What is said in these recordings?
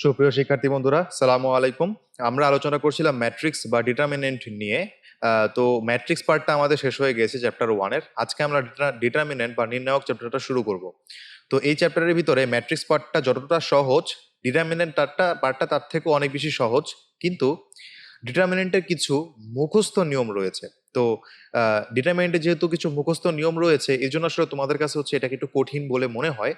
সুপ্রিয় শিক্ষার্থী বন্ধুরা, সালামু আলাইকুম। আমরা আলোচনা করছিলাম ম্যাট্রিক্স বা ডিটারমিনেন্ট নিয়ে। তো ম্যাট্রিক্স পার্টটা আমাদের শেষ হয়ে গেছে চ্যাপ্টার 1-এর। আজকে আমরা ডিটারমিনেন্ট বা নির্ণায়ক চ্যাপ্টারটা শুরু করব। তো এই চ্যাপ্টারের ভিতরে ম্যাট্রিক্স পার্টটা যতটা সহজ, ডিটারমিনেন্ট পার্টটা তার থেকে অনেক বেশি সহজ। কিন্তু ডিটারমিনেন্টের কিছু মুখস্থ নিয়ম রয়েছে। তো ডিটারমিনেন্টে যেহেতু কিছু মুখস্থ নিয়ম রয়েছে, এই জন্য আসলে তোমাদের কাছে হচ্ছে এটাকে একটু কঠিন বলে মনে হয়।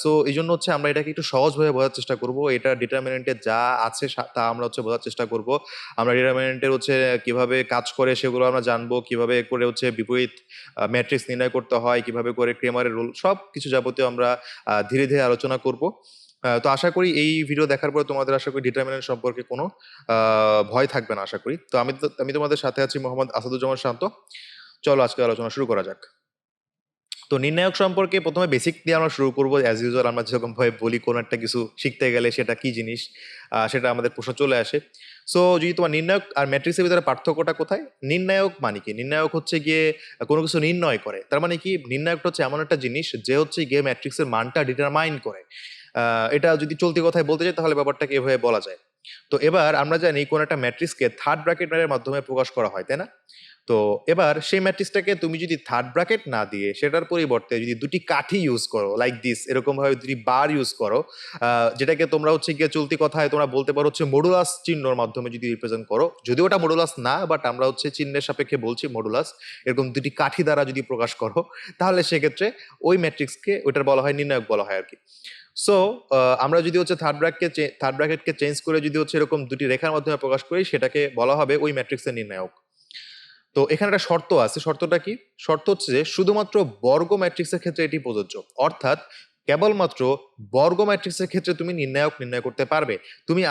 সো এই জন্য হচ্ছে আমরা এটাকে একটু সহজভাবে বোঝার চেষ্টা করব। এটা ডিটারমিনেন্টে যা আছে তা আমরা হচ্ছে বোঝার চেষ্টা করব। আমরা ডিটারমিনেন্টের হচ্ছে কিভাবে কাজ করে সেগুলো আমরা জানবো, কিভাবে করে হচ্ছে বিপরীত ম্যাট্রিক্স নির্ণয় করতে হয়, কিভাবে করে ক্রেমারের রুল, সব কিছু যাবতীয় আমরা ধীরে ধীরে আলোচনা করব। তো আশা করি এই ভিডিও দেখার পর তোমাদের আশা করি ডিটারমিনেন্ট সম্পর্কে কোনো ভয় থাকবে না আশা করি। তো আমি তোমাদের সাথে আছি মোহাম্মদ আসাদুজ্জামান শান্ত। চলো আজকে আলোচনা শুরু করা যাক। তো নির্ণায়ক সম্পর্কে প্রথমে বেসিক দিয়ে আমরা শুরু করবো। অ্যাজ ইউজুয়াল আমরা যেরকম ভাবে বলি কোনো একটা কিছু শিখতে গেলে সেটা কি জিনিস, সেটা আমাদের প্রশ্ন চলে আসে। সো যদি তোমার নির্ণায়ক আর ম্যাট্রিক্সের ভিতরে পার্থক্যটা কোথায়? নির্ণায়ক মানে কি? নির্ণায়ক হচ্ছে গিয়ে কোনো কিছু নির্ণয় করে। তার মানে কি, নির্ণায়কটা হচ্ছে এমন একটা জিনিস যে হচ্ছে গিয়ে ম্যাট্রিক্সের মানটা ডিটারমাইন করে। এটা যদি চলতি কথায় বলতে চাই তাহলে ব্যাপারটাকে এভাবে বলা যায়। তো এবার আমরা জানি কোন একটা ম্যাট্রিক্সকে থার্ড ব্র্যাকেটের মাধ্যমে প্রকাশ করা হয়, তাই না? তো এবার সেই ম্যাট্রিক্সটাকে তুমি যদি থার্ড ব্র্যাকেট না দিয়ে সেটার পরিবর্তে যদি দুটি কাঠি ইউজ করো, লাইক দিস, এরকম ভাবে দুটি বার ইউজ করো, যেটাকে তোমরা হচ্ছে গিয়ে চলতি কথায় তোমরা বলতে পারো হচ্ছে মডুলাস চিহ্নর মাধ্যমে যদি রিপ্রেজেন্ট করো, যদিও ওটা মডুলাস না, বাট আমরা হচ্ছে চিহ্নের সাপেক্ষে বলছি মডুলাস। এরকম দুটি কাঠি দ্বারা যদি প্রকাশ করো, তাহলে সেক্ষেত্রে ওই ম্যাট্রিক্সকে ওইটার বলা হয় নির্ণায়ক বলা হয় আর কি। সো আমরা যদি হচ্ছে থার্ড ব্র্যাকেটকে চেঞ্জ করে যদি হচ্ছে এরকম দুটি রেখার মাধ্যমে প্রকাশ করি, সেটাকে বলা হবে ওই ম্যাট্রিক্সের নির্ণায়ক। তো এখানে একটা শর্ত আছে। শর্তটা কি? শর্ত হচ্ছে যে শুধুমাত্র বর্গ ম্যাট্রিক্সের ক্ষেত্রে এটি প্রযোজ্য। অর্থাৎ কেবলমাত্র বর্গ ম্যাট্রিক্সের ক্ষেত্রে তুমি নির্ণায়ক নির্ণয় করতে পারবে। তুমি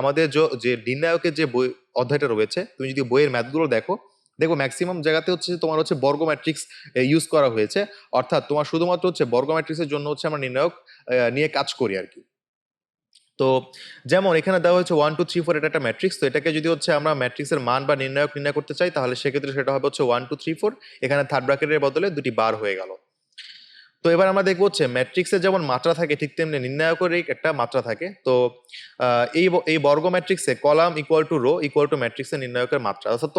আমাদের যে নির্ণায়কের যে বই অধ্যায়টা রয়েছে, তুমি যদি বইয়ের ম্যাথগুলো দেখো, দেখো ম্যাক্সিমাম জায়গাতে হচ্ছে তোমার হচ্ছে বর্গ ম্যাট্রিক্স ইউজ করা হয়েছে। অর্থাৎ তোমার শুধুমাত্র হচ্ছে বর্গ ম্যাট্রিক্সের জন্য হচ্ছে আমরা নির্ণায়ক নিয়ে কাজ করি আর কি। তো যেমন এখানে দেওয়া হচ্ছে 1 2 3 4, এটা একটা ম্যাট্রিক্স। তো এটাকে যদি হচ্ছে আমরা ম্যাট্রিক্সের মান বা নির্ণায়ক নির্ণয় করতে চাই, তাহলে সেক্ষেত্রে সেটা হবে হচ্ছে 1 2 3 4। এখানে থার্ড ব্র্যাকেটের বদলে দুটি বার হয়ে গেল। তো এবার আমরা দেখবো হচ্ছে ম্যাট্রিক্সের যেমন মাত্রা থাকে, ঠিক তেমনি নির্ণায়কের একটা মাত্রা থাকে। তো এই বর্গ ম্যাট্রিক্সে column equal to row equal to ম্যাট্রিক্সের নির্ণায়কের মাত্রা। অর্থাৎ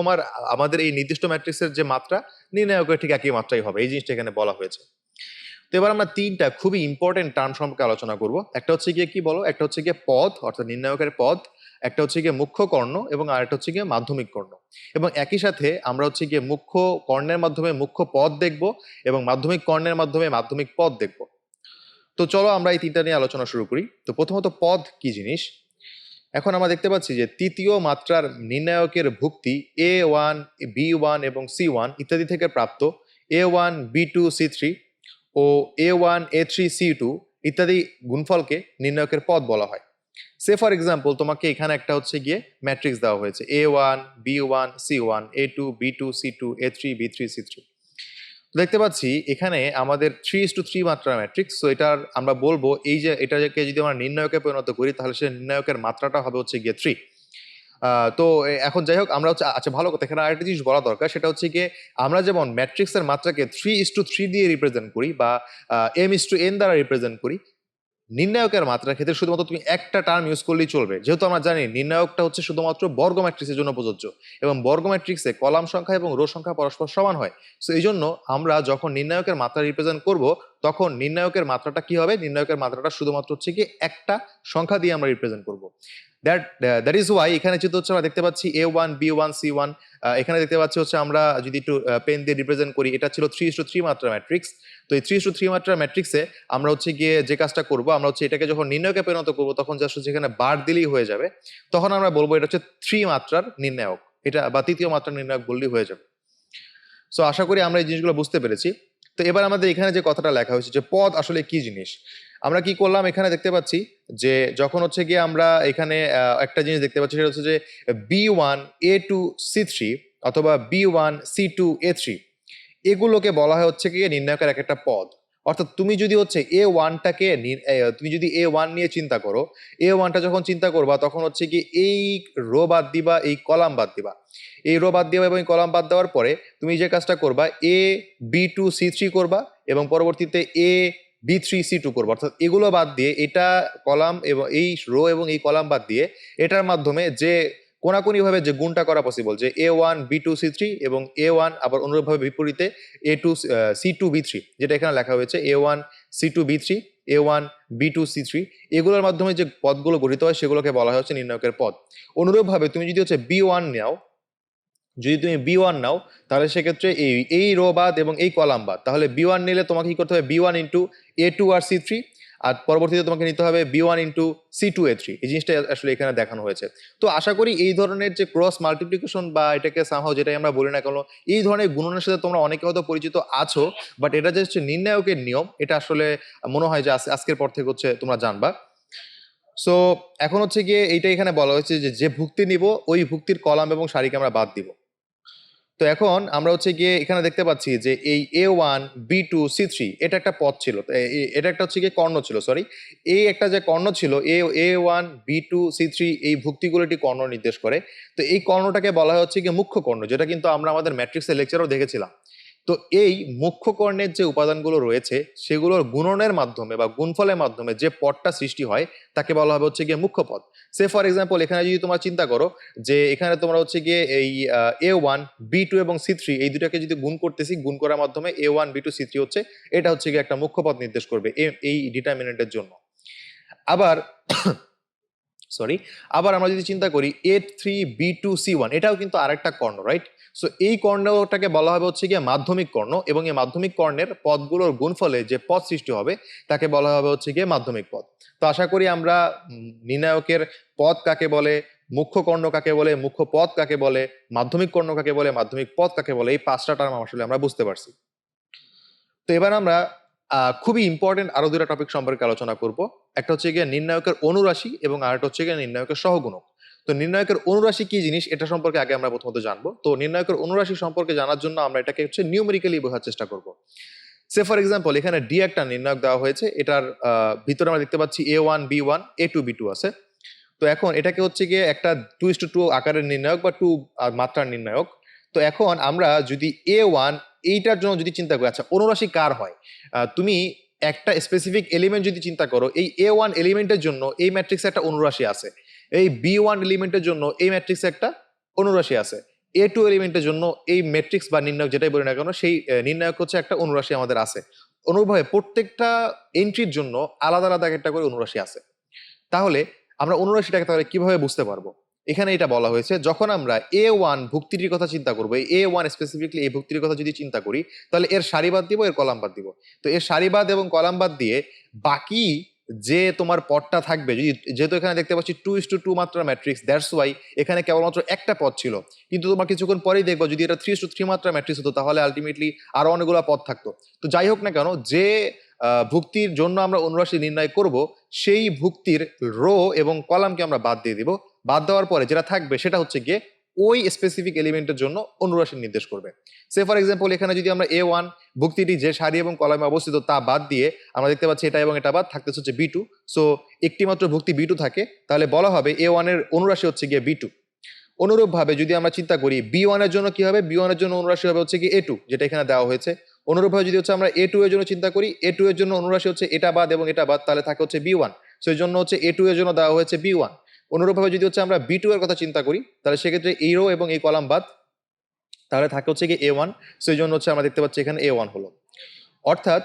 আমাদের এই নির্দিষ্ট ম্যাট্রিক্সের যে মাত্রা, নির্ণায়কের ঠিক একই মাত্রাই হবে। এই জিনিসটা এখানে বলা হয়েছে। তো এবার আমরা তিনটা খুবই ইম্পর্টেন্ট টার্ম সম্পর্কে আলোচনা করব। একটা হচ্ছে গিয়ে কি বলো, একটা হচ্ছে গিয়ে পদ অর্থাৎ নির্ণায়কের পদ, একটা হচ্ছে গিয়ে মুখ্য কর্ণ, এবং আরেকটা হচ্ছে গিয়ে মাধ্যমিক কর্ণ। এবং একই সাথে আমরা হচ্ছে গিয়ে মুখ্য কর্ণের মাধ্যমে মুখ্য পদ দেখব এবং মাধ্যমিক কর্ণের মাধ্যমে মাধ্যমিক পদ দেখব। তো চলো আমরা এই তিনটা নিয়ে আলোচনা শুরু করি। তো প্রথমত পদ কি জিনিস? এখন আমরা দেখতে পাচ্ছি যে তৃতীয় মাত্রার নির্ণায়কের ভুক্তি A1 B1 এবং C1 ইত্যাদি থেকে প্রাপ্ত A1 B2 C3 ও A1 A3 C2 ইত্যাদি গুণফলকে নির্ণায়কের পদ বলা হয়। সে ফর এক্সাম্পল, তোমাকে এখানে একটা হচ্ছে গিয়ে ম্যাট্রিক্স দেওয়া হয়েছে A1 B1 C1 A2 B2 C2 A3 B3 C3। দেখতে পাচ্ছি এখানে আমাদের 3:3 মাত্রার ম্যাট্রিক্স। তো এটার আমরা বলবো এই যে এটাকে যদি আমরা নির্ণায়কে পরিণত করি, তাহলে সে নির্ণায়কের মাত্রাটা হবে হচ্ছে গিয়ে 3। তো এখন যাই হোক, আমরা হচ্ছে আচ্ছা ভালো কথা, এখানে আরেকটা জিনিস বলা দরকার। সেটা হচ্ছে গিয়ে আমরা যেমন ম্যাট্রিক্সের মাত্রাকে 3:3 দিয়ে রিপ্রেজেন্ট করি বা m:n দ্বারা রিপ্রেজেন্ট করি, নির্ণায়কের মাত্রার ক্ষেত্রে শুধুমাত্র তুমি একটা টার্ম ইউজ করলেই চলবে। যেহেতু আমরা জানি নির্ণায়কটা হচ্ছে শুধুমাত্র বর্গ ম্যাট্রিক্সের জন্য প্রযোজ্য এবং বর্গ ম্যাট্রিক্সে কলাম সংখ্যা এবং রো সংখ্যা পরস্পর সমান হয়। সো এই জন্য আমরা যখন নির্ণায়কের মাত্রা রিপ্রেজেন্ট করব, তখন নির্ণায়কের মাত্রাটা কি হবে? নির্ণায়কের মাত্রাটা শুধুমাত্র হচ্ছে কি একটা সংখ্যা দিয়ে আমরা রিপ্রেজেন্ট করব। দ্যাট ইজ ওয়াই এখানে যেহেতু হচ্ছে আমরা দেখতে পাচ্ছি A1 B1 C1, এখানে দেখতে পাচ্ছি হচ্ছে আমরা যদি একটু পেন দিয়ে রিপ্রেজেন্ট করি, এটা ছিল 3:3 মাত্রা ম্যাট্রিক্স। তো এই 3:3 মাত্রা ম্যাট্রিক্সে আমরা হচ্ছে গিয়ে যে কাজটা করব, আমরা হচ্ছে এটাকে যখন নির্ণায়কে পরিণত করবো, তখন জাস্ট হচ্ছে এখানে বার দিলেই হয়ে যাবে। তখন আমরা বলবো এটা হচ্ছে 3 মাত্রার নির্ণায়ক, এটা বা তৃতীয় মাত্রার নির্ণায়ক বললেই হয়ে যাবে। সো আশা করি আমরা এই জিনিসগুলো বুঝতে পেরেছি। তো এবার আমাদের এখানে যে কথাটা লেখা হয়েছে যে পদ আসলে কি জিনিস, আমরা কি করলাম এখানে দেখতে পাচ্ছি যে যখন হচ্ছে গিয়ে আমরা এখানে একটা জিনিস দেখতে পাচ্ছি, সেটা হচ্ছে যে B1 A2 C3 অথবা B1 C2 A3, এগুলোকে বলা হয় হচ্ছে গিয়ে নির্ণায়কের এক একটা পদ। অর্থাৎ তুমি যদি হচ্ছে তুমি যদি A1 নিয়ে চিন্তা করো, A1টা যখন চিন্তা করবা, তখন হচ্ছে কি এই রো বাদ দিবা, এই কলাম বাদ দিবা, এই রো বাদ দিবা এবং কলাম বাদ দেওয়ার পরে তুমি যে কাজটা করবা, A B2 C3 করবা এবং পরবর্তীতে A B3 C2 করবো, অর্থাৎ এগুলো বাদ দিয়ে এটা কলাম এবং এই রো এবং এই কলাম বাদ দিয়ে এটার মাধ্যমে যে কোনাকুনি ভাবে যে গুণটা করা পসিবল, যে A1 B2 C3 এবং A1 আবার অনুরূপভাবে বিপরীতে A2 C2 B3, যেটা এখানে লেখা হয়েছে A1 C2 B3 A1 B2 C3, এগুলোর মাধ্যমে যে পদগুলো গঠিত হয় সেগুলোকে বলা হয় হচ্ছে নির্ণায়কের পদ। অনুরূপভাবে তুমি যদি হচ্ছে B1 নাও, যদি তুমি B1 নাও তাহলে সেক্ষেত্রে এই রো বাদ এবং এই কলাম বাদ, তাহলে B1 নিলে তোমাকে কি করতে হবে B1 ইন্টু A2 আর C3, আর পরবর্তীতে তোমাকে নিতে হবে B1 ইন্টু C2A3। এই জিনিসটা আসলে এখানে দেখানো হয়েছে। তো আশা করি এই ধরনের যে ক্রস মাল্টিপ্লিকেশন বা এটাকে সামহাও যেটাই আমরা বলি না কেন, এই ধরনের গুণনের সাথে তোমরা অনেকে হয়তো পরিচিত আছো, বাট এটা যে হচ্ছে নির্ণায়কের নিয়ম, এটা আসলে মনে হয় যে আজকের পর থেকে হচ্ছে তোমরা জানবা। সো এখন হচ্ছে গিয়ে এইটা এখানে বলা হয়েছে যে ভুক্তি নিব ওই ভুক্তির কলাম এবং সারিকে আমরা বাদ দিব। তো এখন আমরা হচ্ছে গিয়ে এখানে দেখতে পাচ্ছি যে এই A1 B2 C3 এটা একটা পদ ছিল, এটা একটা হচ্ছে গিয়ে কর্ণ ছিল, সরি, এই একটা যে কর্ণ ছিল A1 B2 C3, এই ভুক্তিগুলোটি কর্ণ নির্দেশ করে। তো এই কর্ণটাকে বলা হয় হচ্ছে গিয়ে মুখ্য কর্ণ, যেটা কিন্তু আমরা আমাদের ম্যাট্রিক্সের লেকচারও দেখেছিলাম। তো এই মুখ্য কর্ণের যে উপাদানগুলো রয়েছে সেগুলোর গুণনের মাধ্যমে বা গুণফলের মাধ্যমে যে পদটা সৃষ্টি হয় তাকে বলা হবে হচ্ছে গিয়ে মুখ্য পদ। সে ফর এক্সাম্পল এখানে যদি তোমরা চিন্তা করো যে এখানে তোমরা হচ্ছে গিয়ে এই A1 B2 এবং C3 এই দুটাকে যদি গুণ করতেছি, গুণ করার মাধ্যমে A1 B2 C3 হচ্ছে, এটা হচ্ছে গিয়ে একটা মুখ্য পদ নির্দেশ করবে এই ডিটারমিনেন্টের জন্য। আবার সরি, আবার আমরা যদি চিন্তা করি A3B2C1, এটাও কিন্তু আরেকটা কর্ণ, রাইট? সো এই কর্ণটাকে বলা হবে হচ্ছে গিয়ে মাধ্যমিক কর্ণ, এবং এই মাধ্যমিক কর্ণের পদগুলোর গুণফলে যে পদ সৃষ্টি হবে তাকে বলা হবে হচ্ছে গিয়ে মাধ্যমিক পদ। তো আশা করি আমরা নির্ণায়কের পদ কাকে বলে, মুখ্য কর্ণ কাকে বলে, মুখ্য পদ কাকে বলে, মাধ্যমিক কর্ণ কাকে বলে, মাধ্যমিক পদ কাকে বলে, এই 5টা টার্ম আসলে আমরা বুঝতে পারছি। তো এবার আমরা খুবই ইম্পর্টেন্ট আরো দুটা টপিক সম্পর্কে আলোচনা করব। একটা হচ্ছে গিয়ে নির্ণায়কের অনুরাশি এবং আরেকটা হচ্ছে গিয়ে নির্ণায়কের সহগুণক। তো নির্ণায়কের অনুরাশি কি জিনিস এটা সম্পর্কে আগে আমরা প্রথমত জানবো। তো নির্ণায়কের অনুরাশি সম্পর্কে জানার জন্য আমরা এটাকে হচ্ছে নিউমেরিক্যালি বোঝার চেষ্টা করব। সে ফর এক্সাম্পল এখানে ডি একটা নির্ণায়ক দেওয়া হয়েছে, এটার ভিতরে আমরা দেখতে পাচ্ছি A1 B1 A2 B2 আছে। তো এখন এটাকে হচ্ছে গিয়ে একটা 2:2 আকারের নির্ণায়ক বা 2 মাত্রার নির্ণায়ক। তো এখন আমরা যদি A1 এইটার জন্য যদি চিন্তা করি, আচ্ছা অনুরাশি কার হয়, তুমি একটা স্পেসিফিক এলিমেন্ট যদি চিন্তা করো, এই A1 এলিমেন্টের জন্য এই ম্যাট্রিক্সে একটা অনুরাশি আছে, এই B1 এলিমেন্টের জন্য এই ম্যাট্রিক্সে একটা অনুরাশি আছে, A2 এলিমেন্টের জন্য এই ম্যাট্রিক্স বা নির্ণায়ক যেটাই বলি না কেন সেই নির্ণায়ক হচ্ছে একটা অনুরাশি আমাদের আছে। অনুরূপভাবে প্রত্যেকটা এন্ট্রির জন্য আলাদা আলাদা একটা করে অনুরাশি আছে। তাহলে আমরা অনুরাশিটাকে তাহলে কিভাবে বুঝতে পারবো? এখানে এটা বলা হয়েছে, যখন আমরা A1 ভুক্তিটির কথা চিন্তা করবো, A1 স্পেসিফিকলি এই ভুক্তির কথা যদি চিন্তা করি, তাহলে এর সারি বাদ দিব, এর কলাম বাদ দিব। তো এর সারি বাদ এবং কলাম বাদ দিয়ে বাকি যে তোমার পদটা থাকবে, যদি যেহেতু এখানে দেখতে পাচ্ছি 2:2 মাত্রার ম্যাট্রিক্স, দ্যাটস ওয়াই এখানে কেবলমাত্র একটা পদ ছিল, কিন্তু তোমার কিছুক্ষণ পরেই দেখবো যদি এটা 3:3 মাত্রার ম্যাট্রিক্স হতো তাহলে আলটিমেটলি আরো অনেকগুলো পদ থাকতো। তো যাই হোক না কেন, যে ভুক্তির জন্য আমরা অনুরাশি নির্ণয় করব সেই ভুক্তির রো এবং কলামকে আমরা বাদ দিয়ে দিব। বাদ দেওয়ার পরে যেটা থাকবে সেটা হচ্ছে গিয়ে ওই স্পেসিফিক এলিমেন্টের জন্য অনুরাশি নির্দেশ করবে। সে ফর এক্সাম্পল এখানে যদি আমরা A1 ভুক্তিটি যে সারি এবং কলামে অবস্থিত তা বাদ দিয়ে আমরা দেখতে পাচ্ছি এটা এবং এটা বাদ থাকতেছে হচ্ছে B2, সো একটি মাত্র ভুক্তি B2 থাকে, তাহলে বলা হবে A1 এর অনুরাশি হচ্ছে গিয়ে B2। অনুরূপভাবে যদি আমরা চিন্তা করি B1 এর জন্য কি হবে, B1 এর জন্য অনুরাশি হবে হচ্ছে কি A2, যেটা এখানে দেওয়া হয়েছে। অনুরূপভাবে যদি হচ্ছে আমরা A2 এর জন্য চিন্তা করি, A2 এর জন্য অনুরাশি হচ্ছে এটা বাদ এবং এটা বাদ, তাহলে থাকে হচ্ছে B1, সো এর জন্য হচ্ছে A2 এর জন্য দেওয়া হয়েছে B1। অনুরূপভাবে যদি হচ্ছে আমরা B2 এর কথা চিন্তা করি, তাহলে সেক্ষেত্রে এই রো এবং এই কলাম বাদ, তাহলে থাকে হচ্ছে কি A1, সো এই জন্য হচ্ছে আমরা দেখতে পাচ্ছি এখানে A1 হলো। অর্থাৎ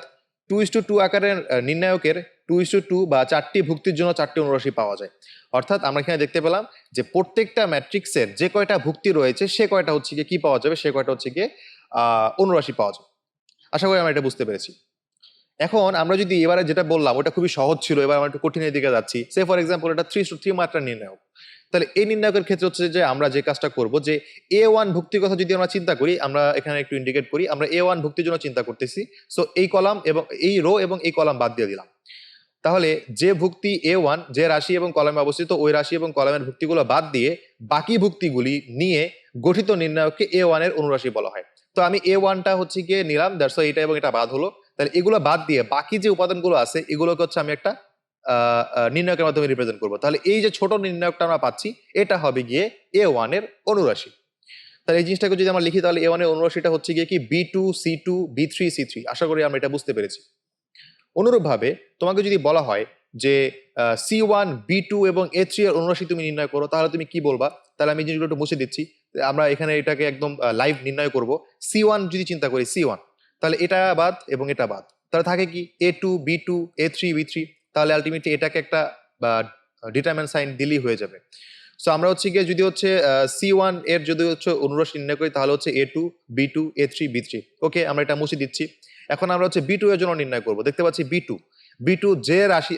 2:2 আকারের নির্ণায়কের 2:2 বা 4টি ভুক্তির জন্য 4টি অনুরাশি পাওয়া যায়। অর্থাৎ আমরা এখানে দেখতে পেলাম যে প্রত্যেকটা ম্যাট্রিক্সের যে কয়টা ভুক্তি রয়েছে সে কয়টা হচ্ছে গিয়ে কি পাওয়া যাবে, সে কয়টা হচ্ছে গিয়ে অনুরাশি পাওয়া যাবে। আশা করি আমরা এটা বুঝতে পেরেছি। এখন আমরা যদি এবারে যেটা বললাম ওটা খুবই সহজ ছিল, এবার আমরা একটু কঠিনের দিকে যাচ্ছি। সে ফর এক্সাম্পল এটা 3:3 মাত্রা নির্ণায়ক। তাহলে এই নির্ণায়কের ক্ষেত্রে হচ্ছে যে আমরা যে কাজটা করব, যে A1 ভুক্তির কথা যদি আমরা চিন্তা করি, আমরা এখানে একটু ইন্ডিকেট করি, আমরা A1 ভুক্তির জন্য চিন্তা করতেছি, সো এই কলাম এবং এই রো এবং এই কলাম বাদ দিয়ে দিলাম। তাহলে যে ভুক্তি A1 যে রাশি এবং কলামে অবস্থিত, ওই রাশি এবং কলামের ভুক্তিগুলো বাদ দিয়ে বাকি ভুক্তিগুলি নিয়ে গঠিত নির্ণায়ককে A1 এর অনুরাশি বলা হয়। তো আমি A1টা হচ্ছে গিয়ে নিলাম, দ্যাটস ওয়াই এটা এবং এটা বাদ হলো। তাহলে এগুলো বাদ দিয়ে বাকি যে উপাদানগুলো আছে এগুলোকে হচ্ছে আমি একটা নির্ণায়কের মাধ্যমে রিপ্রেজেন্ট করবো। তাহলে এই যে ছোট নির্ণায়কটা আমরা পাচ্ছি এটা হবে গিয়ে A1 এর অনুরাশি। তাহলে এই জিনিসটাকে যদি আমরা লিখি, তাহলে A1 এর অনুরাশিটা হচ্ছে গিয়ে কি B2 C2 B3 C3। আশা করি আমরা এটা বুঝতে পেরেছি। অনুরূপভাবে তোমাকে যদি বলা হয় যে C1 B2 এবং A3 এর অনুরাশি তুমি নির্ণয় করো, তাহলে তুমি কি বলবা? তাহলে আমি জিনিসগুলো একটু মুছে দিচ্ছি। আমরা এখানে এটাকে একদম লাইভ নির্ণয় করব। C1 যদি চিন্তা করি, C1, তাহলে এটা বাদ এবং এটা বাদ, তাহলে থাকে কি A2 B2 A3 B3। তাহলে আলটিমেটলি এটাকে একটা ডিটারমিনেন্ট সাইন দিলেই হয়ে যাবে। সো আমরা হচ্ছে গিয়ে যদি হচ্ছে C1 এর যদি হচ্ছে অনুরাশি নির্ণয় করি, তাহলে হচ্ছে A2 B2 A3 B3। ওকে, আমরা এটা মুছে দিচ্ছি। এখন আমরা হচ্ছে B2 এর জন্য নির্ণয় করব। দেখতে পাচ্ছি B2 যে রাশি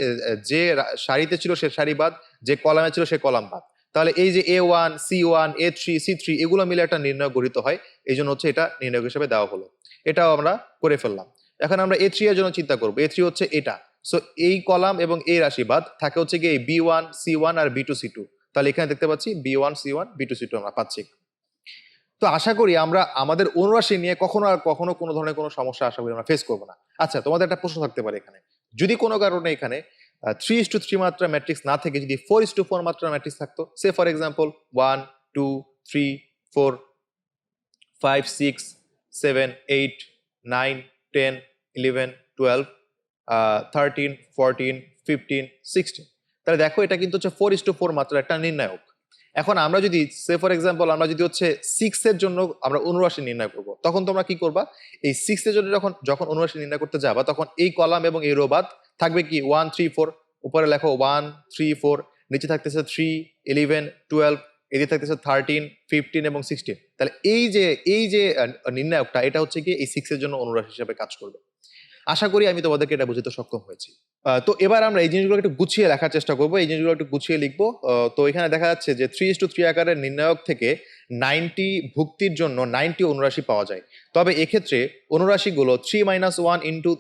যে সারিতে ছিল সে সারি বাদ, যে কলামে ছিল সে কলাম বাদ। তাহলে এই যে A1 C1 A3 C3 এগুলো মিলে একটা নির্ণয় গঠিত হয়, এই জন্য হচ্ছে এটা নির্ণয় হিসেবে দেওয়া হলো। এটাও আমরা করে ফেললাম। এখন আমরা A3 এর জন্য চিন্তা করবো। A3 হচ্ছে এটা। সো এই কলাম এবং এই রাশি বাদ থাকে হচ্ছে গিয়ে B1 C1 আর B2 C2। তাহলে এখানে দেখতে পাচ্ছি B1 C1 B2 C2 আমরা পাচ্ছি। তো আশা করি আমরা আমাদের অনুরাশি নিয়ে কখনো কোনো ধরনের কোনো সমস্যা আশা করি আমরা ফেস করবো না। আচ্ছা, তোমাদের একটা প্রশ্ন থাকতে পারে এখানে, যদি কোনো কারণে এখানে 3:3 মাত্রা ম্যাট্রিক্স না থেকে যদি 4:4 মাত্রা ম্যাট্রিক্স থাকতো, সে ফর এক্সাম্পল 1 2 3 4 5 6 7 8 9 10 11 12 13 14 15 16, তাহলে দেখো এটা কিন্তু হচ্ছে 4:4 মাত্রার একটা নির্ণায়ক। এখন আমরা যদি সে ফর এক্সাম্পল আমরা যদি হচ্ছে 6 এর জন্য আমরা অনুরাশি নির্ণয় করব, তখন তোমরা কি করবা? এই 6 এর জন্য যখন যখন অনুরাশি নির্ণয় করতে যাবা, তখন এই কলাম এবং এই রো বাদ থাকবে কি 1 3 4, উপরে লেখো 1 3 4, নিচে থাকতেছে 3 11 12, এদিকে থাকতেছে 13 15 এবং 16। তাহলে এই যে নির্ণায়কটা, এটা হচ্ছে কি এই 6 এর জন্য অনুরাশি হিসেবে কাজ করবে। আশা করি আমি তোমাদেরকে এটা বুঝতে সক্ষম হয়েছি। তো এবার আমরা এই জিনিসগুলো একটু গুছিয়ে লেখার চেষ্টা করবো, এই জিনিসগুলো একটু গুছিয়ে লিখবো। তো এখানে দেখা যাচ্ছে যে 3:3 আকারের নির্ণায়ক থেকে 90 ভুক্তির জন্য 90 অনুরাশি পাওয়া যায়। তবে এক্ষেত্রে অনুরাশিগুলো 3-1 ইন্টু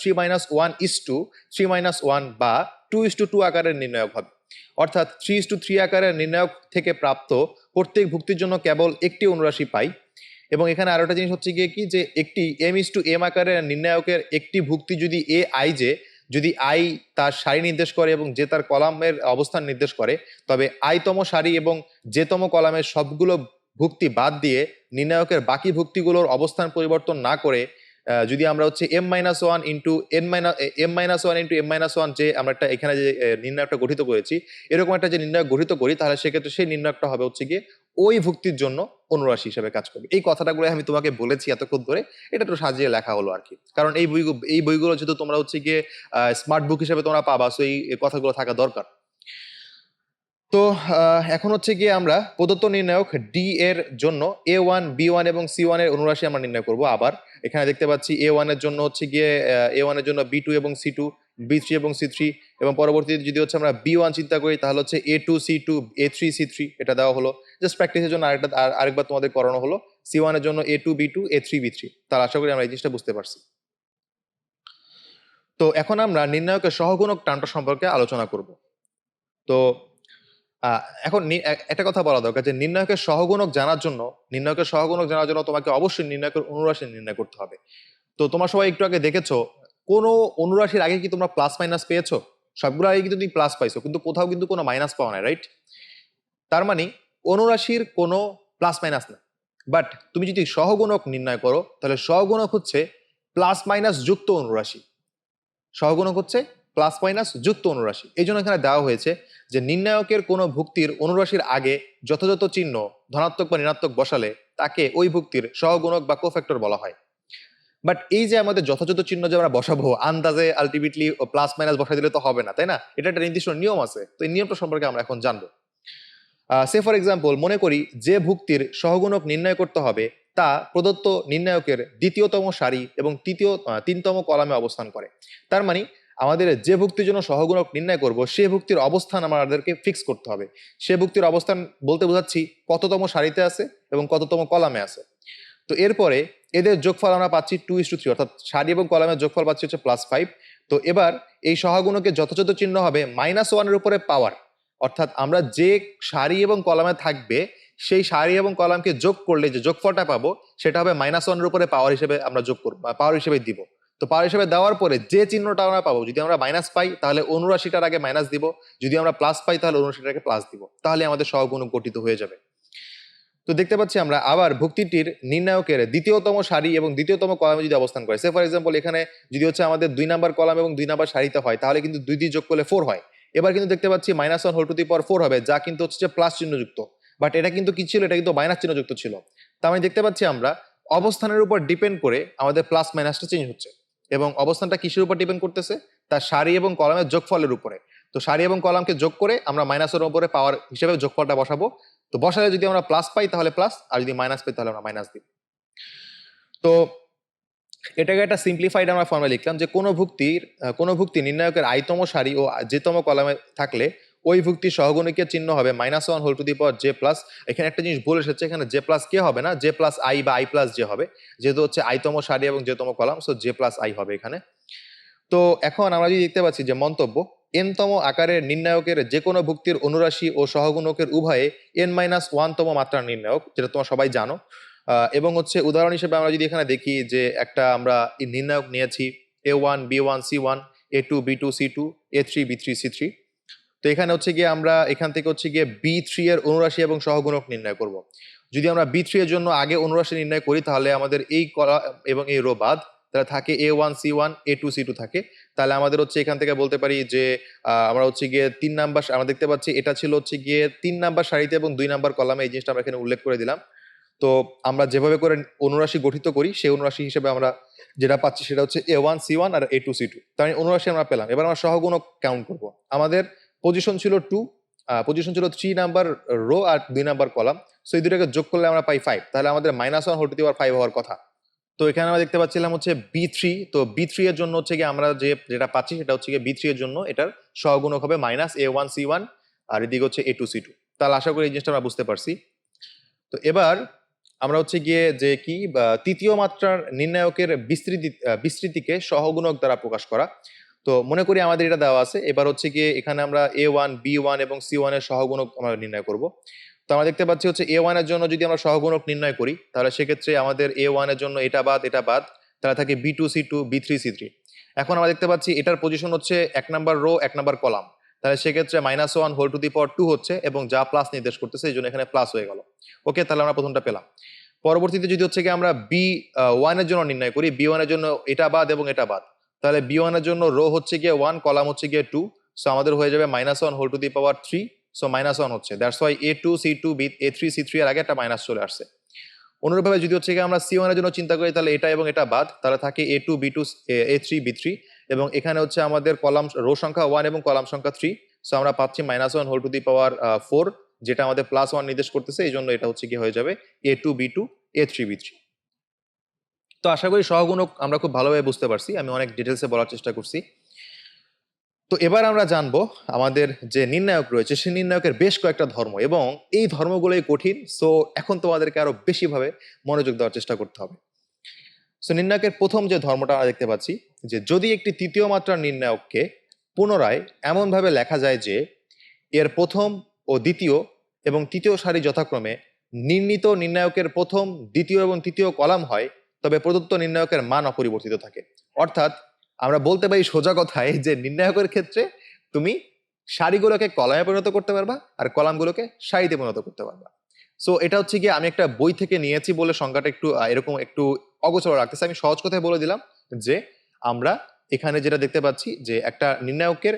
3-1 বা 2:2 আকারের নির্ণায়ক হবে। অর্থাৎ 3:3 আকারের নির্ণায়ক থেকে প্রাপ্ত প্রত্যেক ভুক্তির জন্য কেবল একটি অনুরাশি পাই। এবং এখানে আরো একটা জিনিস হচ্ছে গিয়ে কি, যে একটি M:M আকারের নির্ণায়কের একটি ভুক্তি যদি যদি আই তার সারি নির্দেশ করে এবং যে তার কলামের অবস্থান নির্দেশ করে, তবে আইতম সারি এবং যেতম কলামের সবগুলো ভুক্তি বাদ দিয়ে নির্ণায়কের বাকি ভুক্তিগুলোর অবস্থান পরিবর্তন না করে যদি আমরা হচ্ছে M-1 ইন্টু M-1 যে আমরা একটা এখানে যে নির্ণায়কটা গঠিত করেছি, এরকম একটা যে নির্ণায়ক গঠিত করি, তাহলে সেক্ষেত্রে সেই নির্ণায়কটা হবে হচ্ছে গিয়ে ওই ভুক্তির জন্য অনুরাশি হিসেবে কাজ করবে। এই কথাটাগুলো আমি তোমাকে বলেছি এতক্ষণ ধরে, এটা একটু সাজিয়ে লেখা হলো আর কি। কারণ এই বইগুলো যেহেতু তোমরা হচ্ছে গিয়ে স্মার্ট বুক হিসেবে তোমরা পাবা, সো এই কথাগুলো থাকা দরকার। তো এখন হচ্ছে গিয়ে আমরা প্রদত্ত নির্ণায়ক ডি এর জন্য A1 B1 এবং C1 এর অনুরাশি আমরা নির্ণয় করব। আবার এখানে দেখতে পাচ্ছি A1 এর জন্য হচ্ছে গিয়ে A1 এর জন্য B2 এবং C2, B3 এবং C3, এবং পরবর্তীতে যদি হচ্ছে আমরা B1 চিন্তা করি, তাহলে হচ্ছে A2 C2 A3 C3, এটা দেওয়া হলো। জাস্ট প্র্যাকটিসের জন্য আরেকবার তোমাদের করানো হলো। C1 এর জন্য A2 B2 A3 B3। তাহলে আশা করি আমরা এই জিনিসটা বুঝতে পারছি। তো এখন আমরা নির্ণায়কের সহগুণক টার্মটা সম্পর্কে আলোচনা করব। তো এখন একটা কথা বলা দরকার, যে নির্ণায়কের সহগুণক জানার জন্য তোমাকে অবশ্যই নির্ণায়কের অনুরাশি নির্ণয় করতে হবে। তো তোমরা সবাই একটু আগে দেখেছো, কোন অনুরাশির আগে কি তোমরা প্লাস মাইনাস পেয়েছো? সবগুলো আগে কিন্তু তুমি প্লাস পাইছো, কিন্তু কোথাও কিন্তু কোনো মাইনাস পাওয়া নাই, রাইট? তার মানে অনুরাশির কোনো প্লাস মাইনাস না। বাট তুমি যদি সহগুণক নির্ণয় করো, তাহলে সহগুণক হচ্ছে প্লাস মাইনাস যুক্ত অনুরাশি। সহগুণক হচ্ছে প্লাস মাইনাস যুক্ত অনুরাশি। এই জন্য এখানে দেওয়া হয়েছে যে নির্ণায়কের কোনো ভুক্তির অনুরাশির আগে যথাযথ চিহ্ন ধনাত্মক বা ঋণাত্মক বসালে তাকে ওই ভুক্তির সহগুণক বা কোফ্যাক্টর বলা হয়। বাট এই যে আমাদের যথাযথ চিহ্ন যে আমরা বসাবো আন্দাজে আলটিমেটলি প্লাস মাইনাস বসাই দিলে তো হবে না, তাই না? এটা একটা নির্দিষ্ট নিয়ম আছে। তো এই নিয়মটা সম্পর্কে আমরা এখন জানবো। সে ফর এক্সাম্পল মনে করি যে ভুক্তির সহগুণক নির্ণয় করতে হবে তা প্রদত্ত নির্ণায়কের দ্বিতীয়তম সারি এবং তিনতম কলামে অবস্থান করে। তার মানে আমাদের যে ভুক্তির জন্য সহগুণক নির্ণয় করব, সে ভুক্তির অবস্থান আমাদেরকে ফিক্স করতে হবে। সে ভুক্তির অবস্থান বলতে বোঝাচ্ছি কততম সারিতে আছে এবং কততম কলামে আছে। তো এরপরে এদের যোগফল আমরা পাচ্ছি 2:3, অর্থাৎ সারি এবং কলামের যোগফল পাচ্ছি হচ্ছে +5। তো এবার এই সহগুণকের যথাযথ চিহ্ন হবে -1 এর উপরে পাওয়ার, অর্থাৎ আমরা যে সারি এবং কলামে থাকবে সেই সারি এবং কলামকে যোগ করলে যে যোগফলটা পাবো সেটা হবে -1 এর উপরে পাওয়ার হিসেবে আমরা যোগ করব, পাওয়ার হিসেবে দিব। তো পাওয়ার হিসেবে দেওয়ার পরে যে চিহ্নটা আমরা পাবো, যদি আমরা মাইনাস পাই তাহলে অনুরাশিটার আগে মাইনাস দিব, যদি আমরা প্লাস পাই তাহলে অনুরাশিটাকে প্লাস দিব, তাহলে আমাদের সহগুণক গঠিত হয়ে যাবে। তো দেখতে পাচ্ছি আমরা আবার ভুক্তিটির নির্ণায়কের দ্বিতীয়তম সারি এবং দ্বিতীয়তম কলামে যদি অবস্থান করে, সে ফর এক্সাম্পল এখানে যদি হচ্ছে আমাদের 2 নাম্বার কলাম এবং 2 নাম্বার সারিতে হয়, তাহলে কিন্তু 2 দিয়ে যোগ করলে 4 হয়। এবার কিন্তু দেখতে পাচ্ছি -1 হোল টু দি পাওয়ার 4 হবে, যা কিন্তু হচ্ছে প্লাস চিহ্নযুক্ত, বাট এটা কিন্তু কি ছিল, এটা কিন্তু মাইনাস চিহ্নযুক্ত ছিল। তার মানে দেখতে পাচ্ছি আমরা অবস্থানের উপর ডিপেন্ড করে আমাদের প্লাস মাইনাসটা চেঞ্জ হচ্ছে, এবং অবস্থানটা কিসের উপর ডিপেন্ড করতেছে, তার সারি এবং কলামের যোগফলের উপরে। তো সারি এবং কলামকে যোগ করে আমরা মাইনাসের উপরে পাওয়ার হিসেবে যোগফলটা বসাবো। তো বসালে যদি আমরা প্লাস পাই তাহলে প্লাস, আর যদি মাইনাস পাই তাহলে আমরা মাইনাস দিব। তো এটাকে একটা সিম্পলিফাইড আমরা ফর্মে লিখলাম যে কোনো ভুক্তি নির্ণায়কের আইতম সারি ও যেতম কলামে থাকলে ওই ভুক্তির সহগুণিকের চিহ্ন হবে -1 whole to the power j plus. এখানে একটা জিনিস বলে এসেছে, এখানে জে প্লাস কে হবে না, জে প্লাস আই বা আই প্লাস জে হবে, যেহেতু হচ্ছে আইতম সারি এবং যেতম column, so J plus I হবে এখানে। তো এখন আমরা যদি দেখতে পাচ্ছি যে মন্তব্য, এনতম আকারের নির্ণায়কের যে কোনো ভুক্তির অনুরাশি ও সহগুণকের উভয়ে n-1 তম মাত্রার নির্ণায়ক, যেটা তোমরা সবাই জানো। এবং হচ্ছে উদাহরণ হিসেবে আমরা যদি এখানে দেখি যে একটা আমরা নির্ণায়ক নিয়েছি a1 b1 c1 a2 b2 c2 a3 b3 c3। তো এখানে হচ্ছে গিয়ে আমরা এখান থেকে হচ্ছে গিয়ে b3 এর অনুরাশি এবং সহগুণক নির্ণয় করব। যদি আমরা b3 এর জন্য আগে অনুরাশি নির্ণয় করি, তাহলে আমাদের এই কলা এবং এই রো বাদ, তাহলে থাকে a1 c1 a2 c2 থাকে। তাহলে আমাদের হচ্ছে এখান থেকে বলতে পারি যে আমরা হচ্ছে গিয়ে 3 নাম্বার, আমরা দেখতে পাচ্ছি এটা ছিল হচ্ছে গিয়ে 3 নাম্বার সারিতে এবং 2 নাম্বার কলামে, এই জিনিসটা আমরা এখানে উল্লেখ করে দিলাম। তো আমরা যেভাবে করে অনুরাশি গঠিত করি, সেই অনুরাশি হিসেবে আমরা যেটা পাচ্ছি সেটা হচ্ছে a1 c1 আর a2 c2। তার মানে অনুরাশি আমরা পেলাম। এবার আমরা সহগুণক কাউন্ট করব। আমাদের পজিশন ছিল 2, পজিশন ছিল 3 নাম্বার রো আর 2 নাম্বার কলাম, সো এই দুটাকে যোগ করলে আমরা পাই 5। তাহলে আমাদের -1 হোল টু দি পাওয়ার 5 হওয়ার কথা। তো এখানে আমরা দেখতে পাচ্ছিলাম হচ্ছে b3। তো b3 এর জন্য হচ্ছে গিয়ে আমরা যেটা পাচ্ছি সেটা হচ্ছে গিয়ে b3 এর জন্য এটার সহগুণক হবে -a1 c1 আর এদিকে হচ্ছে a2 c2। তাহলে আশা করি এই জিনিসটা আমরা বুঝতে পারছি। তো এবার আমরা হচ্ছে গিয়ে যে কি তৃতীয় মাত্রার নির্ণায়কের বিস্তৃতিকে সহগুণক দ্বারা প্রকাশ করা। তো মনে করি আমাদের এটা দেওয়া আছে। এবার হচ্ছে গিয়ে এখানে আমরা a1 b1 এবং c1 এর সহগুণক আমরা নির্ণয় করব। তো আমরা দেখতে পাচ্ছি হচ্ছে a1 এর জন্য যদি আমরা সহগুণক নির্ণয় করি, তাহলে সেক্ষেত্রে আমাদের a1 এর জন্য এটা বাদ, তাহলে থাকে b2 c2 b3 c3। এখন আমরা দেখতে পাচ্ছি এটার পজিশন হচ্ছে 1 নাম্বার রো 1 নাম্বার কলাম, তাহলে সেক্ষেত্রে -1 হোল টু দি পাওয়ার 2 হচ্ছে, এবং যা প্লাস নির্দেশ করতেছে এই জন্য এখানে প্লাস হয়ে গেল। ওকে, তাহলে আমরা প্রথমটা পেলাম। পরবর্তীতে যদি হচ্ছে কি আমরা b1 এর জন্য নির্ণয় করি, b1 এর জন্য এটা বাদ এবং এটা বাদ, তাহলে b1 এর জন্য রো হচ্ছে গিয়ে 1, কলাম হচ্ছে গিয়ে 2, সো আমাদের হয়ে যাবে -1 whole to the power 3, so -1 হচ্ছে, that's why a2 c2 a3 c3 এর আগে একটা মাইনাস চলে আসছে। অনুরূপভাবে যদি হচ্ছে গিয়ে আমরা c1 এর জন্য চিন্তা করি, তাহলে এটা এবং এটা বাদ, তাহলে থাকে a2 b2 a3 b3, এবং এখানে হচ্ছে আমাদের কলাম রো সংখ্যা 1 এবং কলাম সংখ্যা 3, সো আমরা পাচ্ছি -1 হোল টু দি পাওয়ার 4, যেটা আমাদের +1 নির্দেশ করতেছে, এই জন্য এটা হচ্ছে কি হয়ে যাবে a2 b2 a3 b3। তো আশা করি সহগুণক আমরা খুব ভালোভাবে বুঝতে পারছি, আমি অনেক ডিটেলসে বলার চেষ্টা করছি। তো এবার আমরা জানবো আমাদের যে নির্ণায়ক রয়েছে সেই নির্ণায়কের বেশ কয়েকটা ধর্ম, এবং এই ধর্মগুলোই কঠিন, সো এখন তোমাদেরকে আরো বেশিভাবে মনোযোগ দেওয়ার চেষ্টা করতে হবে। সো নির্ণায়কের প্রথম যে ধর্মটা আমরা দেখতে পাচ্ছি, যে যদি একটি তৃতীয় মাত্রার নির্ণায়ককে পুনরায় এমনভাবে লেখা যায় যে এর প্রথম ও দ্বিতীয় এবং তৃতীয় সারি যথাক্রমে নির্ণীত নির্ণায়কের প্রথম, দ্বিতীয় এবং তৃতীয় কলাম হয়, তবে প্রদত্ত নির্ণায়কের মান অপরিবর্তিত থাকে। অর্থাৎ আমরা বলতে পারি সোজা কথায় যে নির্ণায়কের ক্ষেত্রে তুমি সারিগুলোকে কলামে পরিণত করতে পারবা আর কলামগুলোকে সারিতে পরিণত করতে পারবা। সো এটা হচ্ছে কি আমি একটা বই থেকে নিয়েছি বলে সংজ্ঞাটা একটু এরকম একটু অগোচর রাখতেছে। আমি সহজ কথায় বলে দিলাম যে আমরা এখানে যেটা দেখতে পাচ্ছি যে একটা নির্ণায়কের